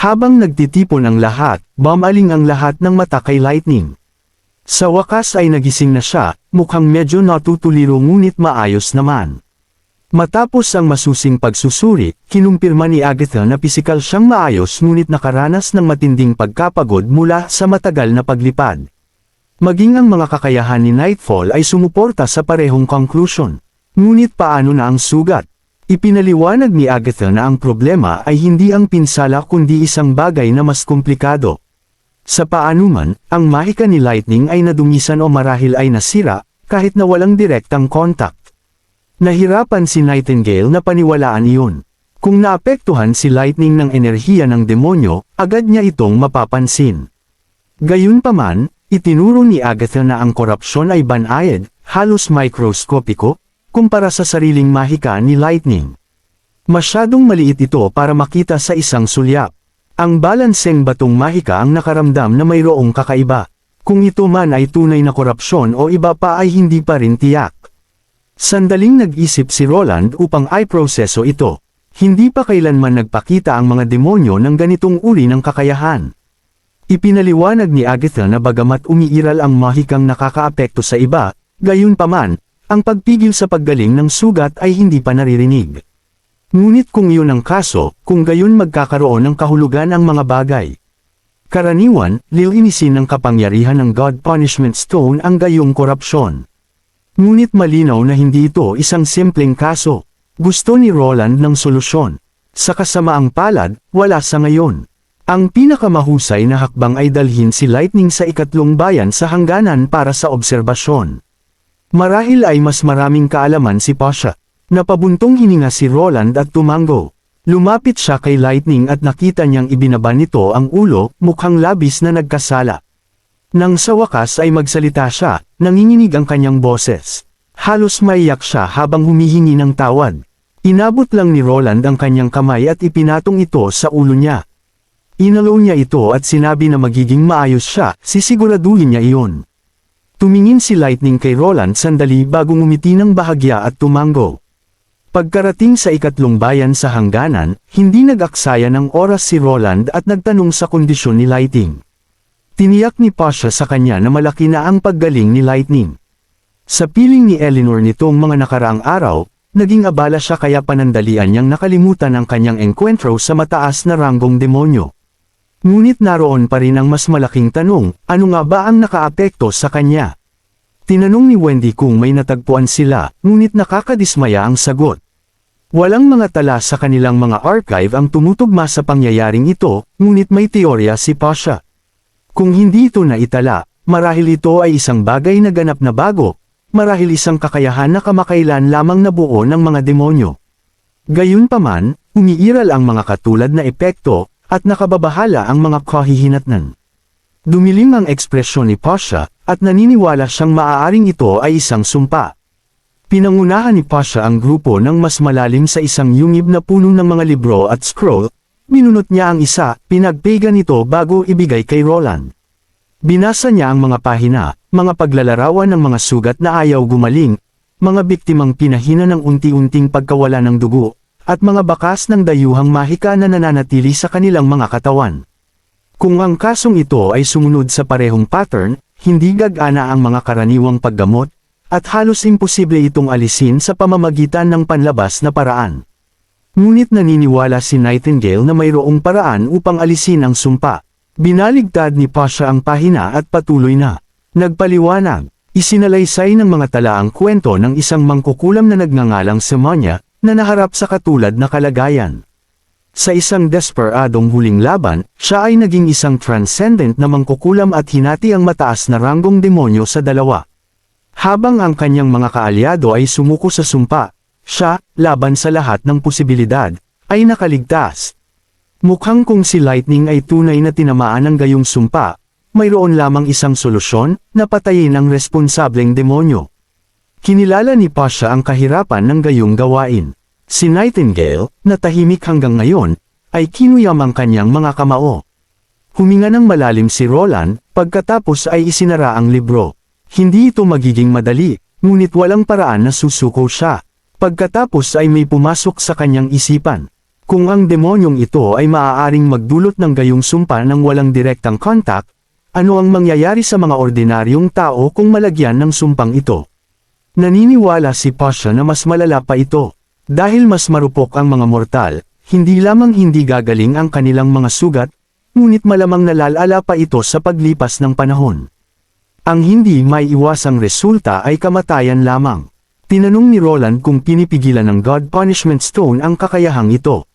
Habang nagtitipon ang lahat, bumaling ang lahat ng mata kay Lightning. Sa wakas ay nagising na siya, mukhang medyo natutuliro ngunit maayos naman. Matapos ang masusing pagsusuri, kinumpirma ni Agatha na pisikal siyang maayos ngunit nakaranas ng matinding pagkapagod mula sa matagal na paglipad. Maging ang mga kakayahan ni Nightfall ay sumuporta sa parehong conclusion. Ngunit paano na ang sugat? Ipinaliwanag ni Agatha na ang problema ay hindi ang pinsala kundi isang bagay na mas komplikado. Sa paanuman, ang mahika ni Lightning ay nadungisan o marahil ay nasira, kahit na walang direktang contact. Nahirapan si Nightingale na paniwalaan iyon. Kung naapektuhan si Lightning ng enerhiya ng demonyo, agad niya itong mapapansin. Gayunpaman, itinuro ni Agatha na ang korupsyon ay banayad, halos microscopiko, kumpara sa sariling mahika ni Lightning. Masyadong maliit ito para makita sa isang sulyap. Ang balanseng batong mahika ang nakaramdam na mayroong kakaiba. Kung ito man ay tunay na korupsyon o iba pa ay hindi pa rin tiyak. Sandaling nag-isip si Roland upang i-proseso ito. Hindi pa kailanman nagpakita ang mga demonyo ng ganitong uri ng kakayahan. Ipinaliwanag ni Agatha na bagamat umiiral ang mahikang nakakaapekto sa iba, gayunpaman, ang pagpigil sa paggaling ng sugat ay hindi pa naririnig. Ngunit kung iyon ang kaso, kung gayon magkakaroon ng kahulugan ang mga bagay. Karaniwan, lilinisin ng kapangyarihan ng God Punishment Stone ang gayong korupsyon. Ngunit malinaw na hindi ito isang simpleng kaso. Gusto ni Roland ng solusyon. Sa kasamaang palad, wala sa ngayon. Ang pinakamahusay na hakbang ay dalhin si Lightning sa ikatlong bayan sa hangganan para sa obserbasyon. Marahil ay mas maraming kaalaman si Pasha. Napabuntong hininga si Roland at tumango. Lumapit siya kay Lightning at nakita niyang ibinaba nito ang ulo, mukhang labis na nagkasala. Nang sa wakas ay magsalita siya, nanginginig ang kanyang boses. Halos maiyak siya habang humihingi ng tawad. Inabot lang ni Roland ang kanyang kamay at ipinatong ito sa ulo niya. Inalaw niya ito at sinabi na magiging maayos siya, sisiguraduhin niya iyon. Tumingin si Lightning kay Roland sandali bago ngumiti ng bahagya at tumango. Pagkarating sa ikatlong bayan sa hangganan, hindi nag-aksaya ng oras si Roland at nagtanong sa kondisyon ni Lightning. Tiniyak ni Pasha sa kanya na malaki na ang paggaling ni Lightning. Sa piling ni Eleanor nitong mga nakaraang araw, naging abala siya kaya panandalian niyang nakalimutan ang kanyang engkwentro sa mataas na ranggong demonyo. Ngunit naroon pa rin ang mas malaking tanong, ano nga ba ang nakaapekto sa kanya? Tinanong ni Wendy kung may natagpuan sila, ngunit nakakadismaya ang sagot. Walang mga tala sa kanilang mga archive ang tumutugma sa pangyayaring ito, ngunit may teorya si Pasha. Kung hindi ito naitala, marahil ito ay isang bagay na ganap na bago, marahil isang kakayahan na kamakailan lamang nabuo ng mga demonyo. Gayunpaman, umiiral ang mga katulad na epekto, at nakababahala ang mga kahihinatnan. Dumilim ang ekspresyon ni Pasha, at naniniwala siyang maaaring ito ay isang sumpa. Pinangunahan ni Pasha ang grupo ng mas malalim sa isang yungib na puno ng mga libro at scroll, binunot niya ang isa, pinagpega nito bago ibigay kay Roland. Binasa niya ang mga pahina, mga paglalarawan ng mga sugat na ayaw gumaling, mga biktimang pinahina ng unti-unting pagkawala ng dugo, at mga bakas ng dayuhang mahika na nananatili sa kanilang mga katawan. Kung ang kasong ito ay sumunod sa parehong pattern, hindi gagana ang mga karaniwang paggamot, at halos imposible itong alisin sa pamamagitan ng panlabas na paraan. Ngunit naniniwala si Nightingale na mayroong paraan upang alisin ang sumpa. Binaligtad ni Pasha ang pahina at patuloy na nagpaliwanag. Isinalaysay ng mga tala ang kwento ng isang mangkukulam na nagngangalang Semanya, na naharap sa katulad na kalagayan. Sa isang desperadong huling laban, siya ay naging isang transcendent na mangkukulam at hinati ang mataas na ranggong demonyo sa dalawa. Habang ang kanyang mga kaalyado ay sumuko sa sumpa, siya, laban sa lahat ng posibilidad, ay nakaligtas. Mukhang kung si Lightning ay tunay na tinamaan ng gayong sumpa, mayroon lamang isang solusyon, na patayin ang responsableng demonyo. Kinilala ni Pasha ang kahirapan ng gayong gawain. Si Nightingale, na tahimik hanggang ngayon, ay kinuyam ang kanyang mga kamao. Huminga ng malalim si Roland, pagkatapos ay isinara ang libro. Hindi ito magiging madali, ngunit walang paraan na susuko siya. Pagkatapos ay may pumasok sa kanyang isipan. Kung ang demonyong ito ay maaaring magdulot ng gayong sumpa ng walang direktang contact, ano ang mangyayari sa mga ordinaryong tao kung malagyan ng sumpang ito? Naniniwala si Pasha na mas malala pa ito. Dahil mas marupok ang mga mortal, hindi lamang hindi gagaling ang kanilang mga sugat, ngunit malamang nalalala pa ito sa paglipas ng panahon. Ang hindi may iwasang resulta ay kamatayan lamang. Tinanong ni Roland kung pinipigilan ng God Punishment Stone ang kakayahang ito.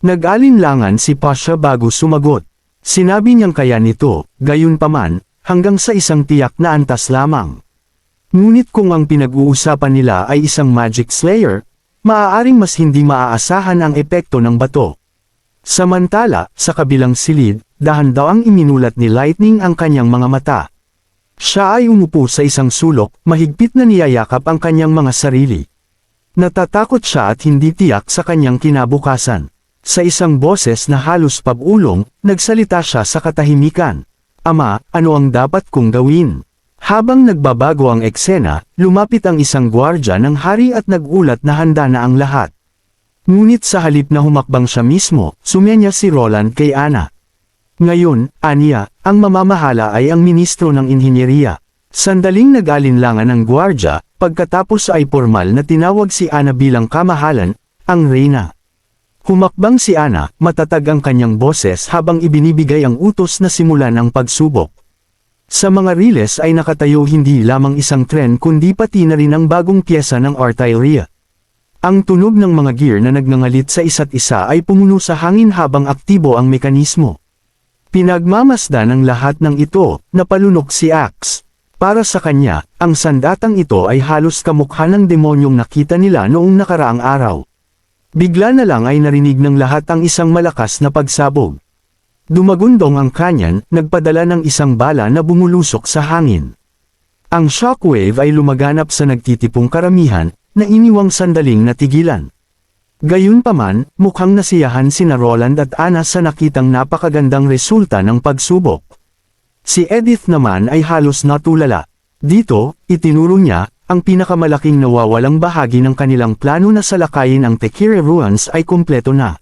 Nag-alinlangan si Pasha bago sumagot. Sinabi niyang kaya nito, gayunpaman, hanggang sa isang tiyak na antas lamang. Ngunit kung ang pinag-uusapan nila ay isang Magic Slayer, maaaring mas hindi maaasahan ang epekto ng bato. Samantala, sa kabilang silid, dahan-dawang iminulat ni Lightning ang kanyang mga mata. Siya ay umupo sa isang sulok, mahigpit na niyayakap ang kanyang mga sarili. Natatakot siya at hindi tiyak sa kanyang kinabukasan. Sa isang boses na halos pabulong, nagsalita siya sa katahimikan. Ama, ano ang dapat kong gawin? Habang nagbabago ang eksena, lumapit ang isang gwardya ng hari at nagulat na handa na ang lahat. Ngunit sa halip na humakbang siya mismo, sumenya si Roland kay Ana. Ngayon, aniya, ang mamamahala ay ang ministro ng inhinyeriya. Sandaling nag-alinlangan ang gwardya, pagkatapos ay formal na tinawag si Ana bilang kamahalan, ang reyna. Humakbang si Ana, matatag ang kanyang boses habang ibinibigay ang utos na simulan ang pagsubok. Sa mga riles ay nakatayo hindi lamang isang tren kundi pati na rin ang bagong pyesa ng artillery. Ang tunog ng mga gear na nagngangalit sa isa't isa ay pumuno sa hangin habang aktibo ang mekanismo. Pinagmamasdan ng lahat ng ito, napalunok si Axe. Para sa kanya, ang sandatang ito ay halos kamukha ng demonyong nakita nila noong nakaraang araw. Bigla na lang ay narinig ng lahat ang isang malakas na pagsabog. Dumagundong ang kanyan, nagpadala ng isang bala na bumulusok sa hangin. Ang shockwave ay lumaganap sa nagtitipong karamihan, na iniwang sandaling natigilan. Gayunpaman, mukhang nasiyahan sina Roland at Ana sa nakitang napakagandang resulta ng pagsubok. Si Edith naman ay halos natulala. Dito, itinuro niya, ang pinakamalaking nawawalang bahagi ng kanilang plano na salakayin ang Tekiri Ruins ay kumpleto na.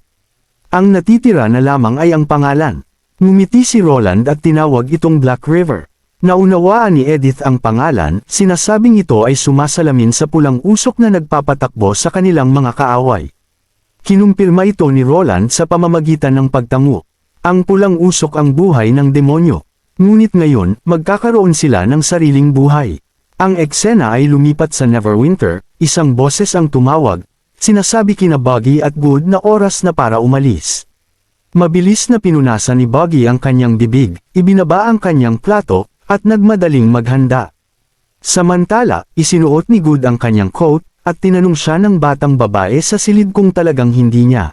Ang natitira na lamang ay ang pangalan. Ngumiti si Roland at tinawag itong Black River. Naunawaan ni Edith ang pangalan, sinasabing ito ay sumasalamin sa pulang usok na nagpapatakbo sa kanilang mga kaaway. Kinumpirma ito ni Roland sa pamamagitan ng pagtango. Ang pulang usok ang buhay ng demonyo. Ngunit ngayon, magkakaroon sila ng sariling buhay. Ang eksena ay lumipat sa Neverwinter, isang boses ang tumawag, sinasabi kina Buggy at Good na oras na para umalis. Mabilis na pinunasan ni Buggy ang kanyang bibig, ibinaba ang kanyang plato, at nagmadaling maghanda. Samantala, isinuot ni Good ang kanyang coat, at tinanong siya ng batang babae sa silid kung talagang hindi niya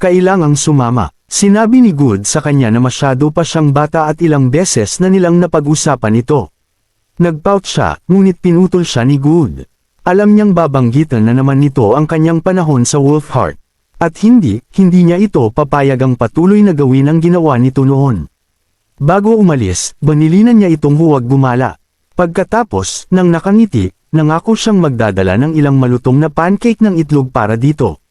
kailangang sumama. Sinabi ni Good sa kanya na masyado pa siyang bata at ilang beses na nilang napag-usapan ito. Nagpout siya, ngunit pinutol siya ni Good. Alam niyang babanggitan na naman nito ang kanyang panahon sa Wolfheart. At hindi niya ito papayagang patuloy na gawin ang ginawa nito noon. Bago umalis, banilinan niya itong huwag gumala. Pagkatapos, nang nakangiti, nangako siyang magdadala ng ilang malutong na pancake ng itlog para dito.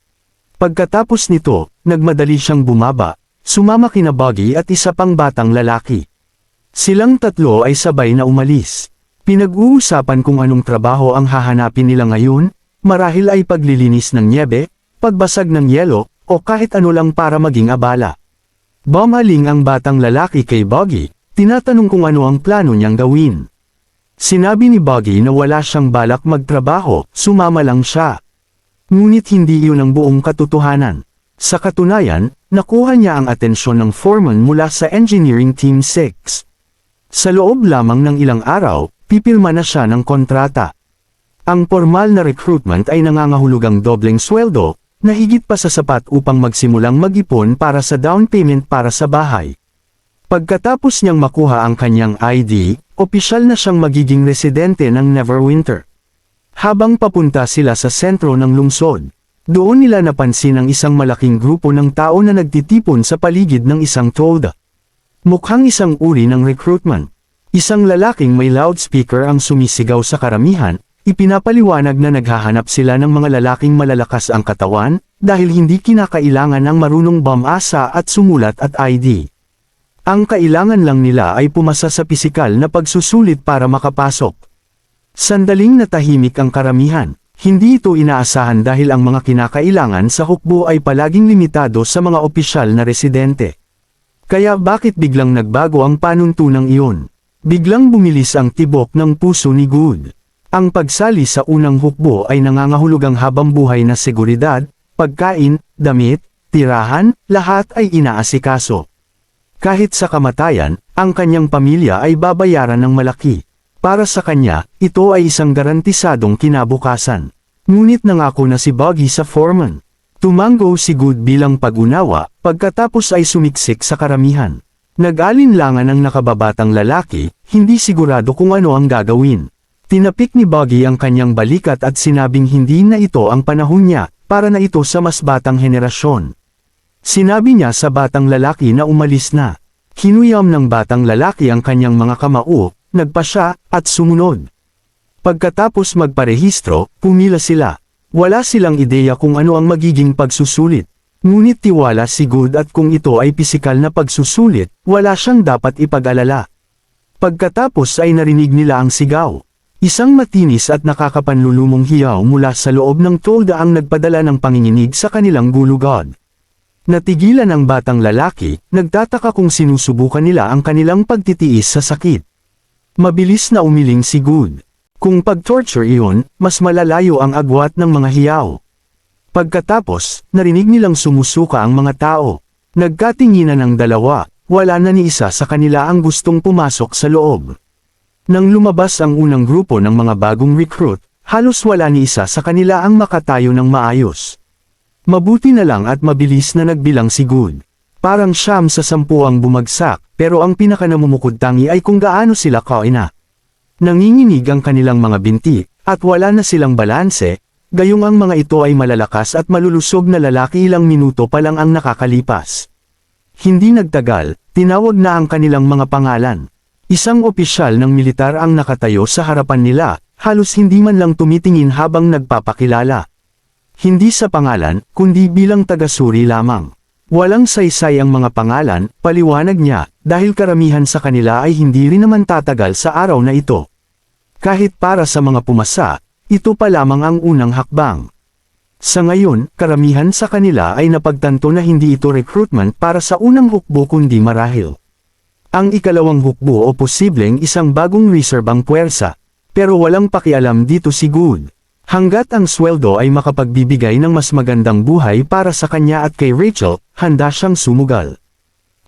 Pagkatapos nito, nagmadali siyang bumaba, sumama kina Buggy at isa pang batang lalaki. Silang tatlo ay sabay na umalis. Pinag-uusapan kung anong trabaho ang hahanapin nila ngayon, marahil ay paglilinis ng nyebe, pagbasag ng yelo, o kahit ano lang para maging abala. Bumaling ang batang lalaki kay Buggy, tinatanong kung ano ang plano niyang gawin. Sinabi ni Buggy na wala siyang balak magtrabaho, sumama lang siya. Ngunit hindi iyon ang buong katotohanan. Sa katunayan, nakuha niya ang atensyon ng foreman mula sa Engineering Team 6. Sa loob lamang ng ilang araw, pipirma na siya ng kontrata. Ang formal na recruitment ay nangangahulugang dobleng sweldo, na higit pa sa sapat upang magsimulang mag-ipon para sa down payment para sa bahay. Pagkatapos niyang makuha ang kanyang ID, opisyal na siyang magiging residente ng Neverwinter. Habang papunta sila sa sentro ng lungsod, doon nila napansin ang isang malaking grupo ng tao na nagtitipon sa paligid ng isang tolda. Mukhang isang uri ng recruitment. Isang lalaking may loudspeaker ang sumisigaw sa karamihan, ipinapaliwanag na naghahanap sila ng mga lalaking malalakas ang katawan, dahil hindi kinakailangan ng marunong bumasa at sumulat at ID. Ang kailangan lang nila ay pumasa sa pisikal na pagsusulit para makapasok. Sandaling natahimik ang karamihan. Hindi ito inaasahan dahil ang mga kinakailangan sa hukbo ay palaging limitado sa mga opisyal na residente. Kaya bakit biglang nagbago ang panuntunang iyon? Biglang bumilis ang tibok ng puso ni Good. Ang pagsali sa unang hukbo ay nangangahulugang habambuhay na seguridad, pagkain, damit, tirahan, lahat ay inaasikaso. Kahit sa kamatayan, ang kanyang pamilya ay babayaran ng malaki. Para sa kanya, ito ay isang garantisadong kinabukasan. Ngunit nangako na si Boggy sa foreman. Tumango si Good bilang pag-unawa, pagkatapos ay sumiksik sa karamihan. Nag-alinlangan ang nakababatang lalaki, hindi sigurado kung ano ang gagawin. Tinapik ni Boggy ang kanyang balikat at sinabing hindi na ito ang panahon niya, para na ito sa mas batang henerasyon. Sinabi niya sa batang lalaki na umalis na. Kinuyam ng batang lalaki ang kanyang mga kamao, nagpa siya, at sumunod. Pagkatapos magparehistro, pumila sila. Wala silang ideya kung ano ang magiging pagsusulit. Ngunit tiwala si Good at kung ito ay pisikal na pagsusulit, wala siyang dapat ipag-alala. Pagkatapos ay narinig nila ang sigaw. Isang matinis at nakakapanlulumong hiyaw mula sa loob ng tolda ang nagpadala ng panginginig sa kanilang gulugod. Natigilan ang batang lalaki, nagtataka kung sinusubukan nila ang kanilang pagtitiis sa sakit. Mabilis na umiling si Good. Kung pag-torture iyon, mas malalayo ang agwat ng mga hiyaw. Pagkatapos, narinig nilang sumusuka ang mga tao. Nagkatinginan ang dalawa, wala na ni isa sa kanila ang gustong pumasok sa loob. Nang lumabas ang unang grupo ng mga bagong recruit, halos wala ni isa sa kanila ang makatayo ng maayos. Mabuti na lang at mabilis na nagbilang si Good. Parang 9 sa 10 ang bumagsak, pero ang pinakanamumukod-tangi ay kung gaano sila kaina. Nanginginig ang kanilang mga binti, at wala na silang balanse, gayong ang mga ito ay malalakas at malulusog na lalaki ilang minuto pa lang ang nakakalipas. Hindi nagtagal, tinawag na ang kanilang mga pangalan. Isang opisyal ng militar ang nakatayo sa harapan nila, halos hindi man lang tumitingin habang nagpapakilala. Hindi sa pangalan, kundi bilang tagasuri lamang. Walang saysay ang mga pangalan, paliwanag niya, dahil karamihan sa kanila ay hindi rin naman tatagal sa araw na ito. Kahit para sa mga pumasa, ito pa lamang ang unang hakbang. Sa ngayon, karamihan sa kanila ay napagtanto na hindi ito recruitment para sa unang hukbo kundi marahil ang ikalawang hukbo o posibleng isang bagong reserbang puwersa. Pero walang pakialam dito si Good. Hanggat ang sweldo ay makapagbibigay ng mas magandang buhay para sa kanya at kay Rachel, handa siyang sumugal.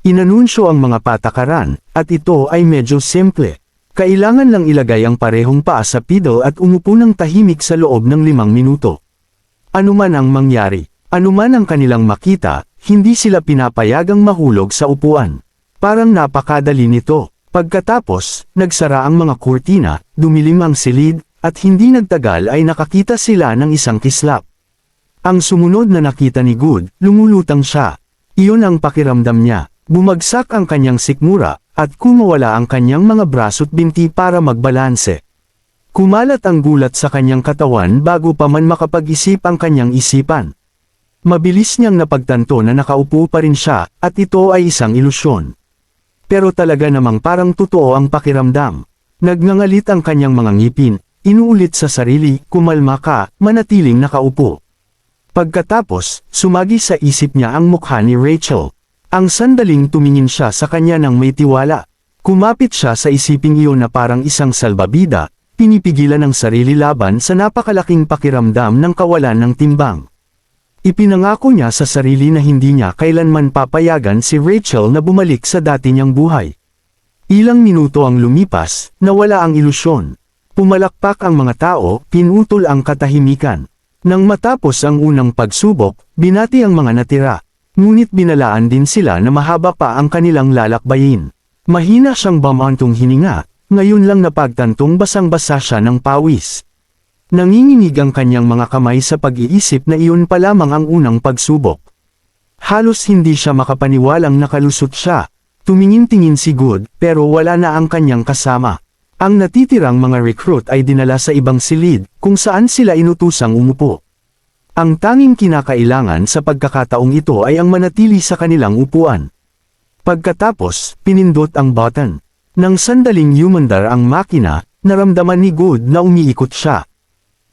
Inanunsyo ang mga patakaran, at ito ay medyo simple. Kailangan lang ilagay ang parehong paa sa pedal at umupo ng tahimik sa loob ng 5 minuto. Anuman ang mangyari, anuman ang kanilang makita, hindi sila pinapayagang mahulog sa upuan. Parang napakadali nito. Pagkatapos, nagsara ang mga kurtina, dumilim ang silid, at hindi nagtagal ay nakakita sila ng isang kislap. Ang sumunod na nakita ni Good, lumulutang siya. Iyon ang pakiramdam niya. Bumagsak ang kanyang sikmura, at kumawala ang kanyang mga braso't binti para magbalanse. Kumalat ang gulat sa kanyang katawan bago pa man makapag-isip ang kanyang isipan. Mabilis niyang napagtanto na nakaupo pa rin siya, at ito ay isang ilusyon. Pero talaga namang parang totoo ang pakiramdam. Nagngangalit ang kanyang mga ngipin. Inuulit sa sarili, kumalma ka, manatiling nakaupo. Pagkatapos, sumagi sa isip niya ang mukha ni Rachel. Ang sandaling tumingin siya sa kanya ng may tiwala. Kumapit siya sa isiping iyon na parang isang salbabida, pinipigilan ang sarili laban sa napakalaking pakiramdam ng kawalan ng timbang. Ipinangako niya sa sarili na hindi niya kailanman papayagan si Rachel na bumalik sa dati niyang buhay. Ilang minuto ang lumipas, nawala ang ilusyon. Pumalakpak ang mga tao, pinutol ang katahimikan. Nang matapos ang unang pagsubok, binati ang mga natira. Ngunit binalaan din sila na mahaba pa ang kanilang lalakbayin. Mahina siyang bumantong hininga, ngayon lang napagtantong basang-basa siya ng pawis. Nanginginig ang kanyang mga kamay sa pag-iisip na iyon pa lamang ang unang pagsubok. Halos hindi siya makapaniwalang nakalusot siya. Tumingin-tingin si Good, pero wala na ang kanyang kasama. Ang natitirang mga recruit ay dinala sa ibang silid, kung saan sila inutusang umupo. Ang tanging kinakailangan sa pagkakataong ito ay ang manatili sa kanilang upuan. Pagkatapos, pinindot ang button. Nang sandaling humandar ang makina, naramdaman ni Good na umiikot siya.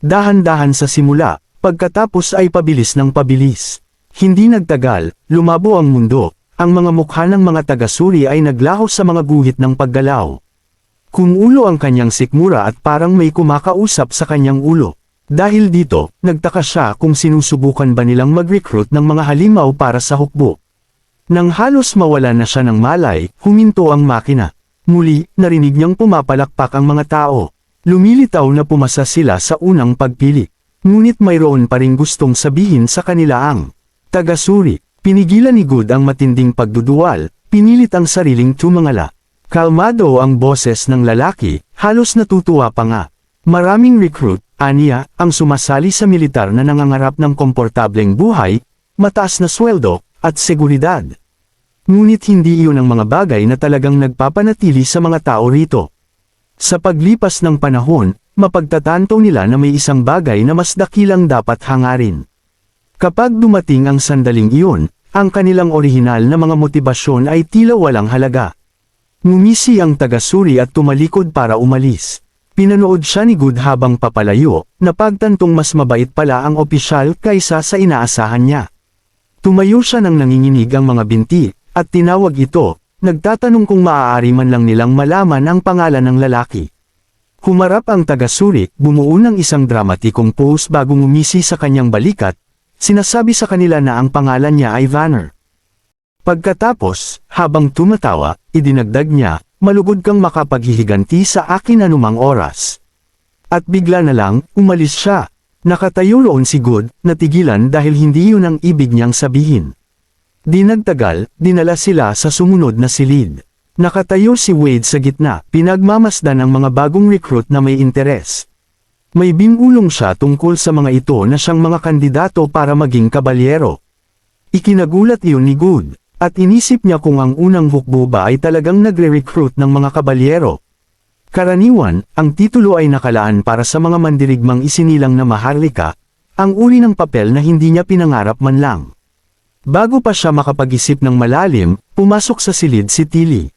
Dahan-dahan sa simula, pagkatapos ay pabilis ng pabilis. Hindi nagtagal, lumabo ang mundo. Ang mga mukha ng mga taga-suri ay naglaho sa mga guhit ng paggalaw. Kumulo ang kanyang sikmura at parang may kumakausap sa kanyang ulo. Dahil dito, nagtaka siya kung sinusubukan ba nilang mag-recruit ng mga halimaw para sa hukbo. Nang halos mawala na siya ng malay, huminto ang makina. Muli, narinig niyang pumapalakpak ang mga tao. Lumilitaw na pumasa sila sa unang pagpili. Ngunit mayroon pa ring gustong sabihin sa kanila ang taga-suri. Pinigilan ni Good ang matinding pagduduwal, pinilit ang sariling tumangala. Kalmado ang boses ng lalaki, halos natutuwa pa nga. Maraming recruit, aniya, ang sumasali sa militar na nangangarap ng komportableng buhay, mataas na sweldo, at seguridad. Ngunit hindi iyon ang mga bagay na talagang nagpapanatili sa mga tao rito. Sa paglipas ng panahon, mapagtatanto nila na may isang bagay na mas dakilang dapat hangarin. Kapag dumating ang sandaling iyon, ang kanilang orihinal na mga motibasyon ay tila walang halaga. Ngumisi ang taga-suri at tumalikod para umalis. Pinanood siya ni Good habang papalayo, napagtantong mas mabait pala ang opisyal kaysa sa inaasahan niya. Tumayo siya nang nanginginig ang mga binti, at tinawag ito, nagtatanong kung maaari man lang nilang malaman ang pangalan ng lalaki. Humarap ang taga-suri, bumuo ng isang dramatikong pose bago ngumisi sa kanyang balikat. Sinasabi sa kanila na ang pangalan niya ay Vanner. Pagkatapos, habang tumatawa, idinagdag niya, malugod kang makapaghihiganti sa akin anumang oras. At bigla na lang, umalis siya. Nakatayo roon si Good, natigilan dahil hindi yun ang ibig niyang sabihin. Di nagtagal, dinala sila sa sumunod na silid. Nakatayo si Wade sa gitna, pinagmamasdan ang mga bagong recruit na may interes. May binulong siya tungkol sa mga ito na siyang mga kandidato para maging kabalyero. Ikinagulat iyon ni Good, at inisip niya kung ang unang hukbo ba ay talagang nagre-recruit ng mga kabalyero. Karaniwan, ang titulo ay nakalaan para sa mga mandirigmang isinilang na maharlika, ang uri ng papel na hindi niya pinangarap man lang. Bago pa siya makapag-isip ng malalim, pumasok sa silid si Tilly.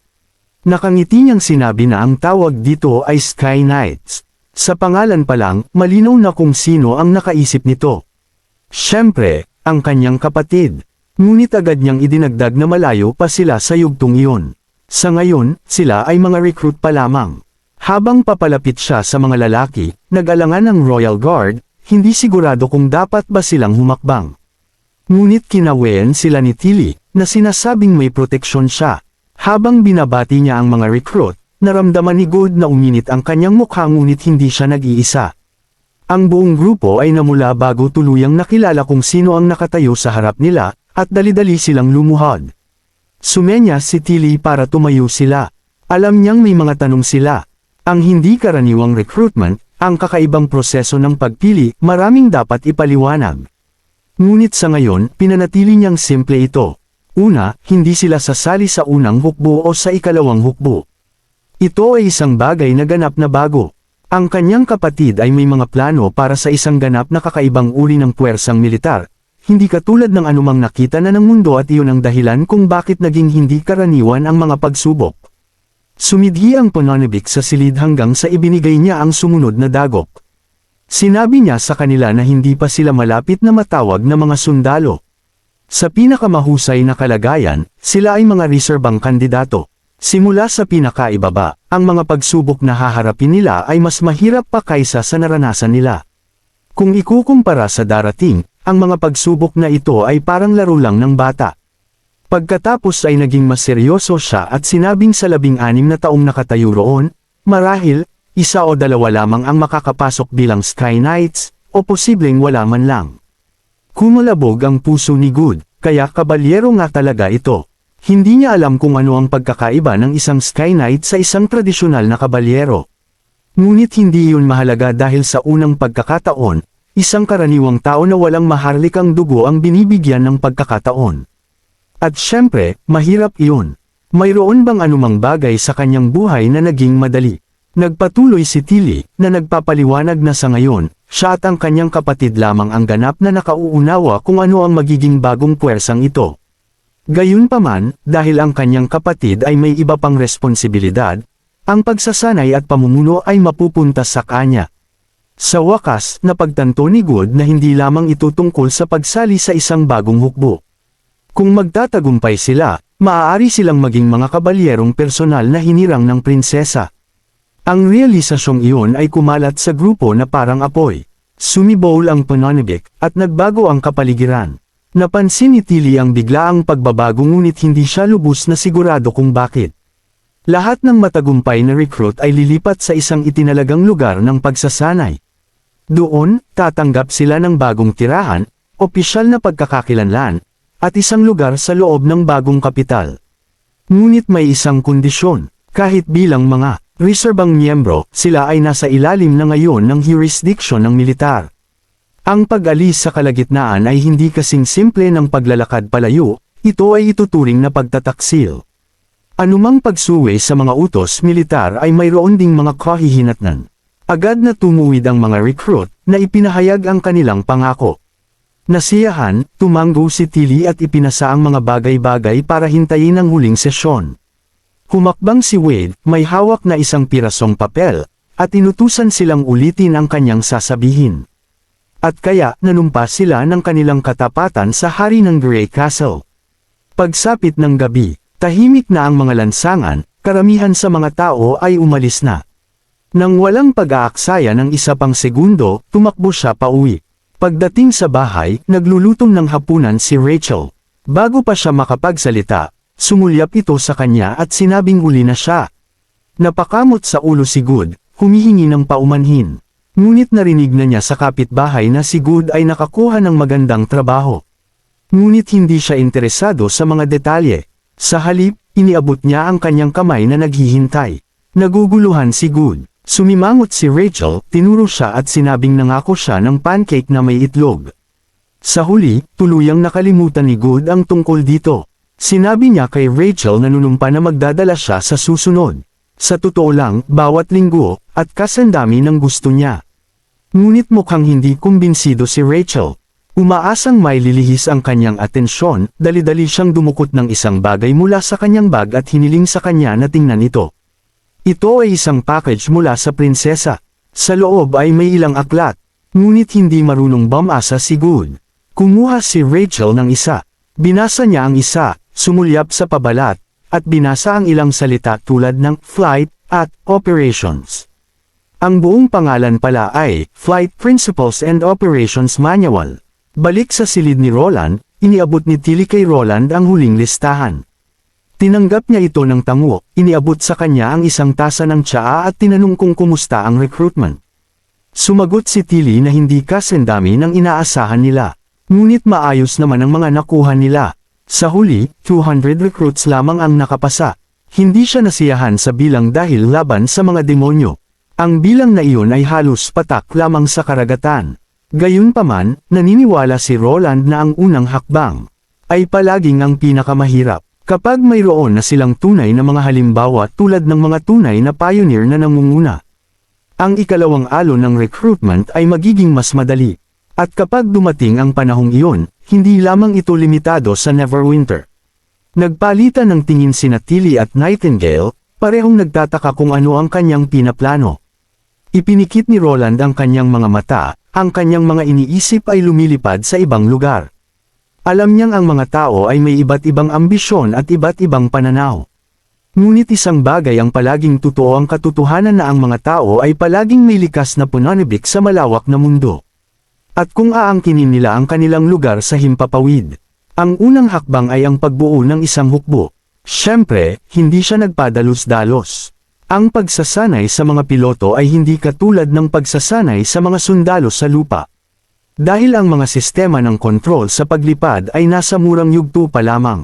Nakangiti niyang sinabi na ang tawag dito ay Sky Knights. Sa pangalan pa lang, malinaw na kung sino ang nakaisip nito. Siyempre, ang kanyang kapatid. Ngunit agad niyang idinagdag na malayo pa sila sa yugtong iyon. Sa ngayon, sila ay mga recruit pa lamang. Habang papalapit siya sa mga lalaki, nag-alangan ng Royal Guard, hindi sigurado kung dapat ba silang humakbang. Ngunit kinawen sila ni Tilly, na sinasabing may proteksyon siya. Habang binabati niya ang mga recruit, naramdaman ni Good na uminit ang kanyang mukha ngunit hindi siya nag-iisa. Ang buong grupo ay namula bago tuluyang nakilala kung sino ang nakatayo sa harap nila, at dali-dali silang lumuhod. Sumenya si Tilly para tumayo sila. Alam niyang may mga tanong sila. Ang hindi karaniwang recruitment, ang kakaibang proseso ng pagpili, maraming dapat ipaliwanag. Ngunit sa ngayon, pinanatili niyang simple ito. Una, hindi sila sasali sa unang hukbo o sa ikalawang hukbo. Ito ay isang bagay na ganap na bago. Ang kanyang kapatid ay may mga plano para sa isang ganap na kakaibang uri ng puwersang militar, hindi katulad ng anumang nakita na ng mundo at iyon ang dahilan kung bakit naging hindi karaniwan ang mga pagsubok. Sumidhi ang pananabik sa silid hanggang sa ibinigay niya ang sumunod na dagok. Sinabi niya sa kanila na hindi pa sila malapit na matawag na mga sundalo. Sa pinakamahusay na kalagayan, sila ay mga reserbang kandidato. Simula sa pinakaibaba, ang mga pagsubok na haharapin nila ay mas mahirap pa kaysa sa naranasan nila. Kung ikukumpara sa darating, ang mga pagsubok na ito ay parang laro lang ng bata. Pagkatapos ay naging mas seryoso siya at sinabing sa 16 na taong nakatayo roon, marahil, 1 o 2 lamang ang makakapasok bilang Sky Knights, o posibleng wala man lang. Kumalabog ang puso ni Good, kaya kabalyero nga talaga ito. Hindi niya alam kung ano ang pagkakaiba ng isang Sky Knight sa isang tradisyonal na kabalyero. Ngunit hindi iyon mahalaga dahil sa unang pagkakataon, isang karaniwang tao na walang maharlikang dugo ang binibigyan ng pagkakataon. At syempre, mahirap iyon. Mayroon bang anumang bagay sa kanyang buhay na naging madali? Nagpatuloy si Tilly, na nagpapaliwanag na sa ngayon, siya at ang kanyang kapatid lamang ang ganap na nakauunawa kung ano ang magiging bagong puwersang ito. Gayunpaman, dahil ang kanyang kapatid ay may iba pang responsibilidad, ang pagsasanay at pamumuno ay mapupunta sa kanya. Sa wakas, napagtanto ni Good na hindi lamang ito tungkol sa pagsali sa isang bagong hukbo. Kung magtatagumpay sila, maaari silang maging mga kabalyerong personal na hinirang ng prinsesa. Ang realisasyong iyon ay kumalat sa grupo na parang apoy. Sumibol ang pananibik, at nagbago ang kapaligiran. Napansin ni Tilly ang biglaang pagbabago ngunit hindi siya lubos na sigurado kung bakit. Lahat ng matagumpay na recruit ay lilipat sa isang itinalagang lugar ng pagsasanay. Doon, tatanggap sila ng bagong tirahan, opisyal na pagkakakilanlan, at isang lugar sa loob ng bagong kapital. Ngunit may isang kondisyon, kahit bilang mga reserbang miyembro, sila ay nasa ilalim na ngayon ng jurisdiction ng militar. Ang pag-alis sa kalagitnaan ay hindi kasing simple ng paglalakad palayo, ito ay ituturing na pagtataksil. Anumang pagsuwi sa mga utos militar ay mayroon ding mga kahihinatnan. Agad na tumuwid ang mga recruit, na ipinahayag ang kanilang pangako. Nasiyahan, tumanggo si Tilly at ipinasa ang mga bagay-bagay para hintayin ang huling sesyon. Humakbang si Wade, may hawak na isang pirasong papel, at inutusan silang ulitin ang kanyang sasabihin. At kaya, nanumpa sila ng kanilang katapatan sa hari ng Grey Castle. Pagsapit ng gabi, tahimik na ang mga lansangan, karamihan sa mga tao ay umalis na. Nang walang pag-aaksaya ng isa pang segundo, tumakbo siya pauwi. Pagdating sa bahay, naglulutong ng hapunan si Rachel. Bago pa siya makapagsalita, sumulyap ito sa kanya at sinabing huli na siya. Napakamot sa ulo si Good, humihingi ng paumanhin. Ngunit narinig na niya sa kapitbahay na si Good ay nakakuha ng magandang trabaho. Ngunit hindi siya interesado sa mga detalye. Sa halip, iniabot niya ang kanyang kamay na naghihintay. Naguguluhan si Good. Sumimangot si Rachel, tinuro siya at sinabing nangako siya ng pancake na may itlog. Sa huli, tuluyang nakalimutan ni Good ang tungkol dito. Sinabi niya kay Rachel na nanunumpa na magdadala siya sa susunod. Sa totoo lang, bawat linggo, at kasandami ng gusto niya. Ngunit mukhang hindi kumbinsido si Rachel. Umaasang may lilihis ang kanyang atensyon, dali-dali siyang dumukot ng isang bagay mula sa kanyang bag at hiniling sa kanya na tingnan ito. Ito ay isang package mula sa prinsesa. Sa loob ay may ilang aklat, ngunit hindi marunong bumasa si Good. Kumuha si Rachel ng isa. Binasa niya ang isa, sumulyap sa pabalat, at binasa ang ilang salita tulad ng flight at operations. Ang buong pangalan pala ay Flight Principles and Operations Manual. Balik sa silid ni Roland, iniabot ni Tilly kay Roland ang huling listahan. Tinanggap niya ito ng tango, iniabot sa kanya ang isang tasa ng tsaa at tinanong kung kumusta ang recruitment. Sumagot si Tilly na hindi kasendami ng inaasahan nila. Ngunit maayos naman ang mga nakuha nila. Sa huli, 200 recruits lamang ang nakapasa. Hindi siya nasiyahan sa bilang dahil laban sa mga demonyo. Ang bilang na iyon ay halos patak lamang sa karagatan. Gayunpaman, naniniwala si Roland na ang unang hakbang ay palaging ang pinakamahirap. Kapag mayroon na silang tunay na mga halimbawa tulad ng mga tunay na pioneer na nangunguna, ang ikalawang alon ng recruitment ay magiging mas madali. At kapag dumating ang panahong iyon, hindi lamang ito limitado sa Neverwinter. Nagpalitan ng tingin sina Tilly at Nightingale, parehong nagtataka kung ano ang kanyang pinaplano. Ipinikit ni Roland ang kanyang mga mata, ang kanyang mga iniisip ay lumilipad sa ibang lugar. Alam niyang ang mga tao ay may iba't ibang ambisyon at iba't ibang pananaw. Ngunit isang bagay ang palaging totoo, ang katotohanan na ang mga tao ay palaging may likas na pananibik sa malawak na mundo. At kung aangkinin nila ang kanilang lugar sa himpapawid, ang unang hakbang ay ang pagbuo ng isang hukbo. Siyempre, hindi siya nagpadalos-dalos. Ang pagsasanay sa mga piloto ay hindi katulad ng pagsasanay sa mga sundalo sa lupa. Dahil ang mga sistema ng kontrol sa paglipad ay nasa murang yugto pa lamang.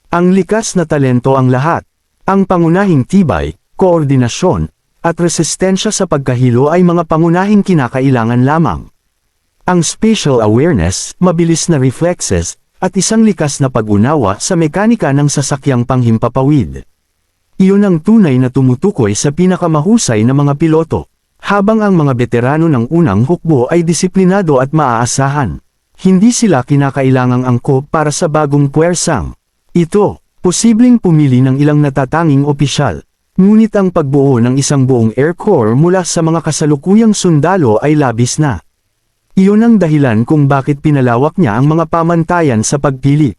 Ang likas na talento ang lahat. Ang pangunahing tibay, koordinasyon, at resistensya sa pagkahilo ay mga pangunahing kinakailangan lamang. Ang spatial awareness, mabilis na reflexes, at isang likas na pag-unawa sa mekanika ng sasakyang panghimpapawid. Iyon ang tunay na tumutukoy sa pinakamahusay na mga piloto. Habang ang mga veterano ng unang hukbo ay disiplinado at maaasahan. Hindi sila kinakailangang angkop para sa bagong puwersang ito. Posibleng pumili ng ilang natatanging opisyal. Ngunit ang pagbuo ng isang buong Air Corps mula sa mga kasalukuyang sundalo ay labis na. Iyon ang dahilan kung bakit pinalawak niya ang mga pamantayan sa pagpili.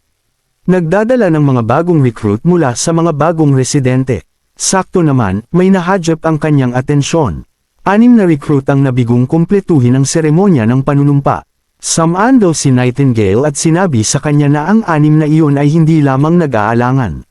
Nagdadala ng mga bagong recruit mula sa mga bagong residente. Sakto naman, may nahadyap ang kanyang atensyon. 6 na recruit ang nabigong kumpletuhin ang seremonya ng panunumpa. Samando si Nightingale at sinabi sa kanya na ang 6 na iyon ay hindi lamang nag-aalangan.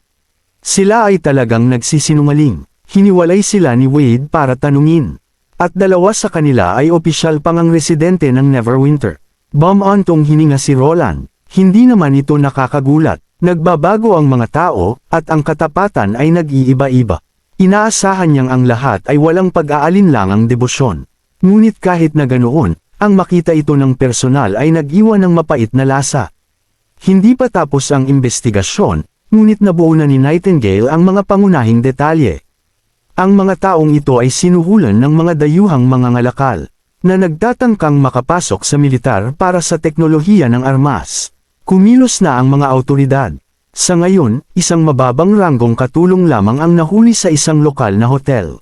Sila ay talagang nagsisinungaling. Hiniwalay sila ni Wade para tanungin. At 2 sa kanila ay opisyal pang ang residente ng Neverwinter. Bumantong hininga si Roland. Hindi naman ito nakakagulat. Nagbabago ang mga tao, at ang katapatan ay nag-iiba-iba. Inaasahan niyang ang lahat ay walang pag-aalinlangang debosyon. Ngunit kahit na ganoon, ang makita ito ng personal ay nag-iwan ng mapait na lasa. Hindi pa tapos ang investigasyon, ngunit nabuo na ni Nightingale ang mga pangunahing detalye. Ang mga taong ito ay sinuhulan ng mga dayuhang mga ngalakal, na nagtatangkang makapasok sa militar para sa teknolohiya ng armas. Kumilos na ang mga awtoridad. Sa ngayon, isang mababang ranggong katulong lamang ang nahuli sa isang lokal na hotel.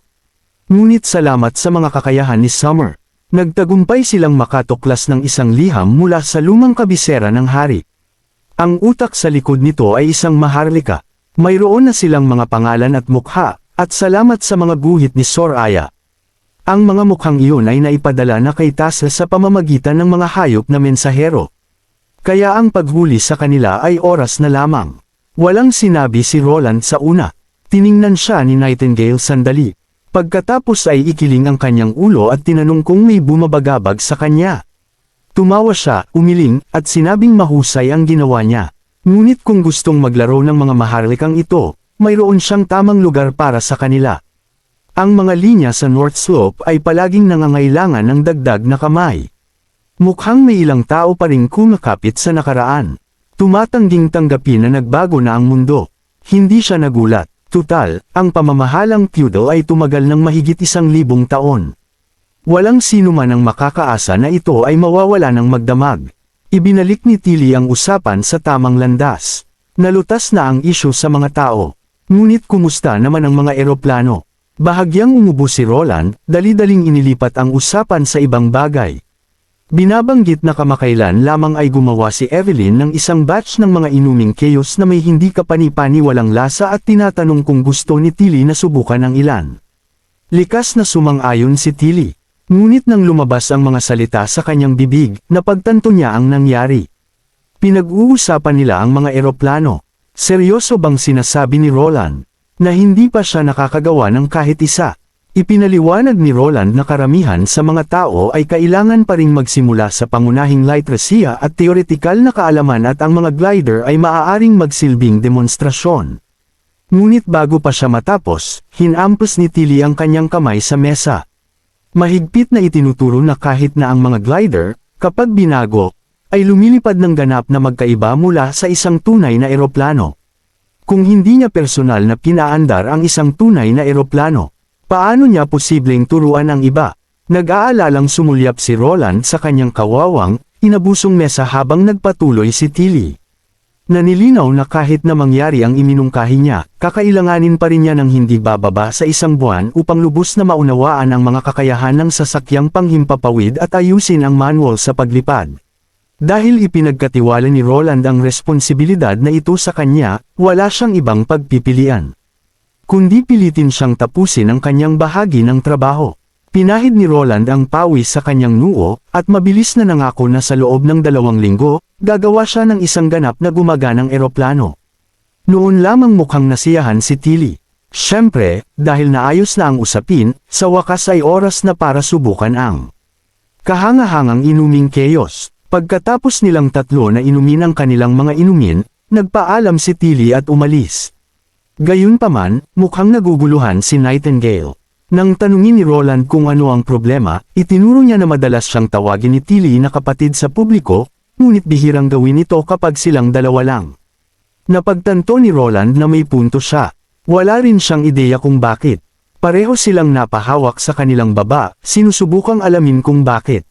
Ngunit salamat sa mga kakayahan ni Summer, nagtagumpay silang makatuklas ng isang liham mula sa lumang kabisera ng hari. Ang utak sa likod nito ay isang maharlika. Mayroon na silang mga pangalan at mukha, at salamat sa mga guhit ni Soraya. Ang mga mukhang iyon ay naipadala na kay Tasa sa pamamagitan ng mga hayop na mensahero. Kaya ang paghuli sa kanila ay oras na lamang. Walang sinabi si Roland sa una. Tiningnan siya ni Nightingale sandali. Pagkatapos ay ikiling ang kanyang ulo at tinanong kung may bumabagabag sa kanya. Tumawa siya, umiling, at sinabing mahusay ang ginawa niya. Ngunit kung gustong maglaro ng mga maharlikang ito, mayroon siyang tamang lugar para sa kanila. Ang mga linya sa North Slope ay palaging nangangailangan ng dagdag na kamay. Mukhang may ilang tao pa ring kumakapit sa nakaraan. Tumatangging tanggapin na nagbago na ang mundo. Hindi siya nagulat. Tutal, ang pamamahalang feudal ay tumagal ng mahigit 1,000 taon. Walang sino man ang makakaasa na ito ay mawawala ng magdamag. Ibinalik ni Tilly ang usapan sa tamang landas. Nalutas na ang isyu sa mga tao. Ngunit kumusta naman ang mga eroplano? Bahagyang umubo si Roland, dali-daling inilipat ang usapan sa ibang bagay. Binabanggit na kamakailan lamang ay gumawa si Evelyn ng isang batch ng mga inuming chaos na may hindi kapani-pani walang lasa at tinatanong kung gusto ni Tilly na subukan ang ilan. Likas na sumang-ayon si Tilly. Ngunit nang lumabas ang mga salita sa kanyang bibig, napagtanto niya ang nangyari. Pinag-uusapan nila ang mga eroplano. Seryoso bang sinasabi ni Roland na hindi pa siya nakakagawa ng kahit isa? Ipinaliwanag ni Roland na karamihan sa mga tao ay kailangan pa ring magsimula sa pangunahing literacia at teoretikal na kaalaman at ang mga glider ay maaaring magsilbing demonstrasyon. Ngunit bago pa siya matapos, hinampas ni Tilly ang kanyang kamay sa mesa. Mahigpit na itinuturo na kahit na ang mga glider, kapag binago, ay lumilipad ng ganap na magkaiba mula sa isang tunay na eroplano. Kung hindi niya personal na pinaandar ang isang tunay na eroplano, paano niya posibleng turuan ang iba? Nag-aalalang sumulyap si Roland sa kanyang kawawang, inabusong mesa habang nagpatuloy si Tilly. Nanilinaw na kahit na mangyari ang iminungkahi niya, kakailanganin pa rin niya ng hindi bababa sa 1 buwan upang lubos na maunawaan ang mga kakayahan ng sasakyang panghimpapawid at ayusin ang manual sa paglipad. Dahil ipinagkatiwala ni Roland ang responsibilidad na ito sa kanya, wala siyang ibang pagpipilian kundi pilitin siyang tapusin ang kanyang bahagi ng trabaho. Pinahid ni Roland ang pawis sa kanyang noo, at mabilis na nangako na sa loob ng 2 linggo, gagawa siya ng isang ganap na gumaganang eroplano. Noon lamang mukhang nasiyahan si Tilly. Siyempre, dahil naayos na ang usapin, sa wakas ay oras na para subukan ang kahangahangang inuming chaos. Pagkatapos nilang 3 na inumin ang kanilang mga inumin, nagpaalam si Tilly at umalis. Gayunpaman, mukhang naguguluhan si Nightingale. Nang tanungin ni Roland kung ano ang problema, itinuro niya na madalas siyang tawagin ni Tilly na kapatid sa publiko, ngunit bihirang gawin ito kapag silang dalawa lang. Napagtanto ni Roland na may punto siya. Wala rin siyang ideya kung bakit. Pareho silang napahawak sa kanilang baba, sinusubukang alamin kung bakit.